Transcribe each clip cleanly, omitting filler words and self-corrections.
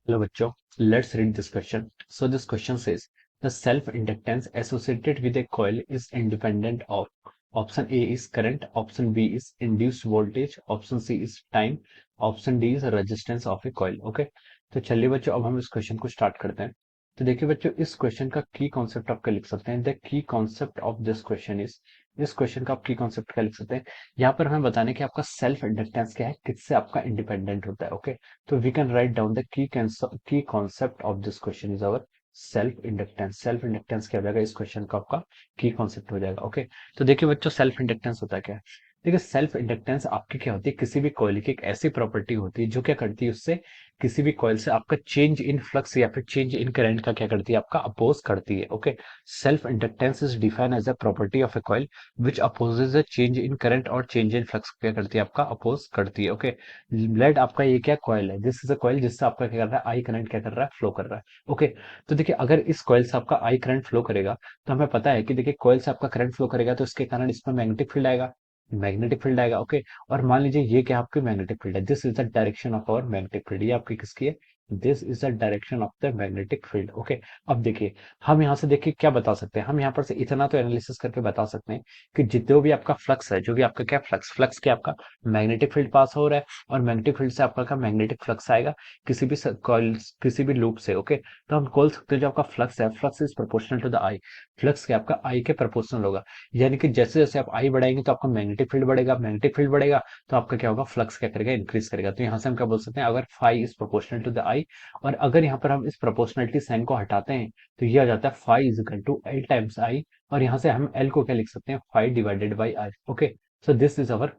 Hello बच्चों, let's read this question. So this question says the self-inductance associated with a coil is independent of option A is current, option B is induced voltage, option C is time, option D is resistance of a coil. Okay, तो चलिए बच्चों अब हम इस question को start करते हैं. तो देखिए बच्चों इस क्वेश्चन का की कॉन्सेप्ट आप क्या लिख सकते हैं. The key concept of this question is, इस क्वेश्चन का आप की कॉन्सेप्ट क्या लिख सकते हैं. यहाँ पर हमें बताने कि आपका सेल्फ इंडक्टेंस क्या है, किससे आपका इंडिपेंडेंट होता है. Okay, so we can write down the key concept of this question is our self inductance. Self inductance क्या हो जाएगा, इस क्वेश्चन का आपका की कॉन्सेप्ट हो जाएगा. ओके, तो देखिए बच्चों सेल्फ इंडक्टेंस होता है क्या है. देखिए सेल्फ इंडक्टेंस आपकी क्या होती है, किसी भी कॉइल की एक ऐसी प्रॉपर्टी होती है जो क्या करती है, उससे किसी भी कॉइल से आपका चेंज इन फ्लक्स या फिर चेंज इन करंट का क्या करती है, आपका अपोज करती है. Okay, self inductance is defined as a property of a coil which opposes a change in current और चेंज इन फ्लक्स क्या करती है, आपका अपोज करती है. ओके, ब्लड आपका ये क्या कॉइल है, दिस इज अ कॉइल जिससे आपका क्या कर रहा है, आई करंट क्या कर रहा है, फ्लो कर रहा है. ओके, तो देखिए अगर इस कॉइल से आपका आई करंट फ्लो करेगा तो हमें पता है कि देखिए कॉइल से आपका करंट फ्लो करेगा तो इसके कारण इसमें मैग्नेटिक फील्ड आएगा, मैग्नेटिक फील्ड आएगा. ओके, और मान लीजिए ये क्या आपकी मैग्नेटिक फील्ड है, this is the direction of our magnetic field, ये आपकी किसकी है, this is the direction of the magnetic field. Okay, अब देखिए हम यहाँ से देखिए क्या बता सकते हैं, हम यहाँ पर से इतना तो एनालिसिस करके बता सकते हैं कि जितना भी आपका फ्लक्स है, जो भी आपका क्या फ्लक्स फ्लक्स क्या आपका मैग्नेटिक फील्ड पास हो रहा है और मैग्नेटिक फील्ड से आपका क्या मैग्नेटिक फ्लक्स आएगा किसी भी कॉइल किसी भी लूप से. ओके, तो हम बोल सकते हैं जो आपका फ्लक्स है, flux is proportional to the I, flux क्या आपका आई के प्रोपोर्शनल होगा. यानी कि जैसे जैसे आप आई बढ़ाएंगे तो आपका मैग्नेटिक फील्ड बढ़ेगा, मैग्नेटिक फील्ड बढ़ेगा तो आपका क्या होगा, फ्लक्स क्या करेगा, इंक्रीज करेगा. तो यहाँ से हम क्या बोल सकते हैं, अगर phi is proportional to the I, और अगर यहाँ पर हम इस प्रोपोर्शनलिटी साइन को हटाते हैं तो ये आ जाता है phi is equal to L times I, और यहाँ से हम एल को क्या लिख सकते हैं, phi divided by I. Okay, so this is our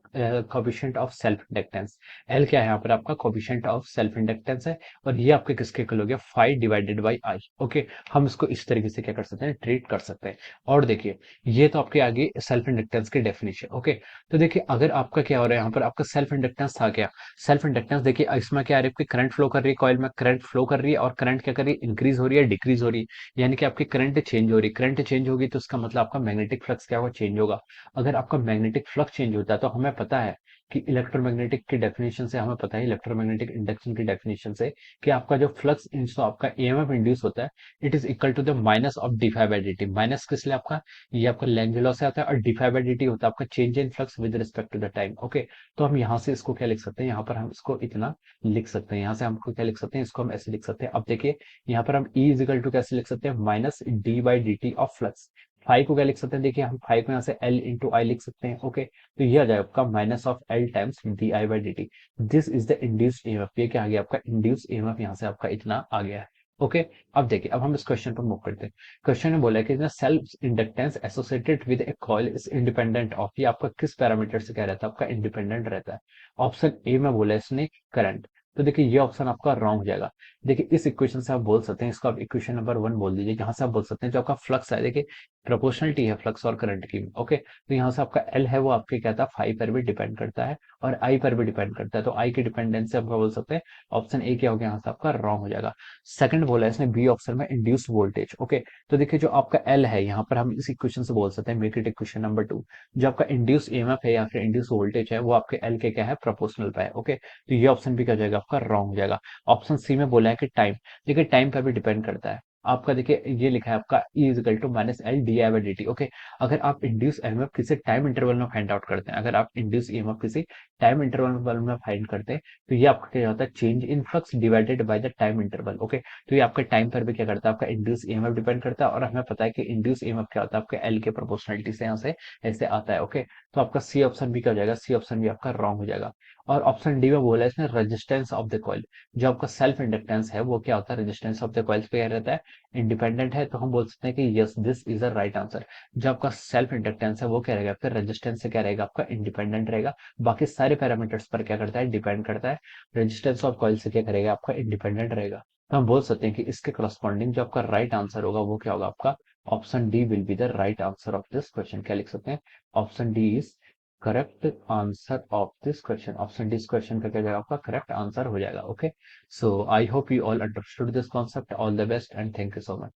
coefficient of self inductance. L क्या है यहाँ पर आपका कोफिशिएंट ऑफ सेल्फ इंडक्टेंस है, और ये आपके किसके इक्वल हो गया, phi divided by I. Okay, हम इसको इस तरीके से क्या कर सकते हैं, ट्रीट कर सकते हैं. और देखिए ये तो आपके आगे सेल्फ इंडक्टेंस की डेफिनेशन. ओके, तो देखिए अगर आपका क्या हो रहा है, यहाँ पर आपका सेल्फ इंडक्टेंस था क्या, सेल्फ इंडक्टेंस देखिए इसमें क्या आ रही है, आपकी करंट फ्लो कर रही है, कॉइल में करंट फ्लो कर रही है, और करंट क्या कर रही है, इंक्रीज हो रही है, डिक्रीज हो रही है. यानी कि आपकी करंट चेंज हो रही है, करंट चेंज होगी तो इसका मतलब आपका मैग्नेटिक फ्लक्स क्या होगा, चेंज होगा. अगर आपका मैग्नेटिक फ्लक्स चेंज होता है तो हमें पता है कि इलेक्ट्रोमैग्नेटिक की डेफिनेशन से हमें पता है, इलेक्ट्रोमैग्नेटिक इंडक्शन की डेफिनेशन से, कि आपका जो फ्लक्स जो आपका ईएमएफ इंड्यूस होता है, it is equal to the minus of d phi by d t. Minus किस लिए आपका, ये आपका लेंथ लॉ से आता है, और d phi by d t होता है आपका change in flux with respect to the time. Okay, तो हम यहाँ से इसको क्या लिख सकते हैं, यहाँ पर हम इसको इतना लिख सकते हैं, यहाँ से हमको क्या लिख सकते हैं, इसको हम ऐसे लिख सकते हैं. अब देखिए यहाँ पर हम E इज इक्वल टू कैसे लिख सकते हैं, minus D by d T of flux. Five को क्या लिख सकते हैं, देखिए हम फाइव को यहाँ से एल इंटू आई लिख सकते हैं. ओके, तो ये आ जाएगा आपका minus of L times D I by d T. This is the induced EMF. ये क्या आ गया आपका इंड्यूस्ड ईएमएफ, यहाँ से आपका इतना आ गया है. ओके, अब देखिए अब हम इस क्वेश्चन पर मूव करते हैं. क्वेश्चन में बोला है कि self inductance associated with A coil is independent of, ये आपका किस पैरामीटर से क्या रहता है, आपका इंडिपेंडेंट रहता है. ऑप्शन ए में बोला है इसने करंट. तो देखिए ये ऑप्शन आपका रॉन्ग हो जाएगा. देखिए इस इक्वेशन से आप बोल सकते हैं, इसको आप इक्वेशन नंबर 1 बोल दीजिए, जहां से आप बोल सकते हैं जो आपका फ्लक्स है, देखिए प्रोपोर्शनलिटी है फ्लक्स और करंट की. ओके, तो यहाँ से आपका एल है वो आपके क्या था, फाई पर भी डिपेंड करता है और आई पर भी डिपेंड करता है. तो आई की डिपेंडेंस से हम क्या बोल सकते हैं, ऑप्शन ए क्या हो गया, यहाँ से आपका रॉन्ग हो जाएगा. सेकंड बोला है इसने बी ऑप्शन में इंड्यूस्ड वोल्टेज. ओके, तो देखिए जो आपका एल है यहाँ पर हम इस इक्वेशन से बोल सकते हैं, मेक इट इक्वेशन नंबर 2. जो आपका इंड्यूस ईएमएफ है या फिर इंड्यूस वोल्टेज है वो आपके एल के क्या है, प्रोपोर्शनल पे है. ओके, तो ये ऑप्शन भी क्या हो जाएगा, आपका रॉन्ग हो जाएगा. ऑप्शन सी में बोला है कि टाइम, देखिए टाइम पर भी डिपेंड करता है. आपका देखिए ये लिखा है आपका E is equal to minus L d I by d t. Okay, अगर आप इंड्यूस ईएमएफ किसी टाइम इंटरवल में फाइंड आउट करते हैं, अगर आप इंड्यूस ईएमएफ किसी टाइम इंटरवल में फाइंड करते हैं तो ये आपका क्या होता है, change in flux divided by the time interval. Okay, तो ये आपके टाइम पर भी क्या करता है, आपका इंड्यूस ईएमएफ डिपेंड करता है, और हमें पता है कि इंड्यूस ईएमएफ क्या होता है, आपके एल के प्रोपोर्शनलिटी से यहाँ से ऐसे आता है. ओके, तो आपका सी ऑप्शन भी क्या हो जाएगा, सी ऑप्शन भी आपका रॉन्ग हो जाएगा. और ऑप्शन डी में बोला है इसने रेजिस्टेंस ऑफ द कॉइल, जो आपका सेल्फ इंडक्टेंस है वो क्या होता है, रेजिस्टेंस ऑफ द कॉइल पे क्या रहता है, इंडिपेंडेंट है. तो हम बोल सकते हैं कि yes this is a right answer. जो आपका सेल्फ इंडक्टेंस है वो क्या रहेगा, फिर रेजिस्टेंस से क्या रहेगा, आपका इंडिपेंडेंट रहेगा. बाकी सारे पैरामीटर्स पर क्या करता है, डिपेंड करता है. रेजिस्टेंस ऑफ कॉइल से क्या करेगा, आपका इंडिपेंडेंट रहेगा. तो हम बोल सकते हैं कि इसके करस्पॉन्डिंग जो आपका राइट आंसर होगा वो क्या होगा, आपका option D will be the right answer of this question. क्या लिख सकते हैं, option D is correct answer of this question. Option D इस क्वेश्चन का क्या जाएगा, आपका करेक्ट आंसर हो जाएगा. Okay, so I hope you all understood this concept. All the best and thank you so much.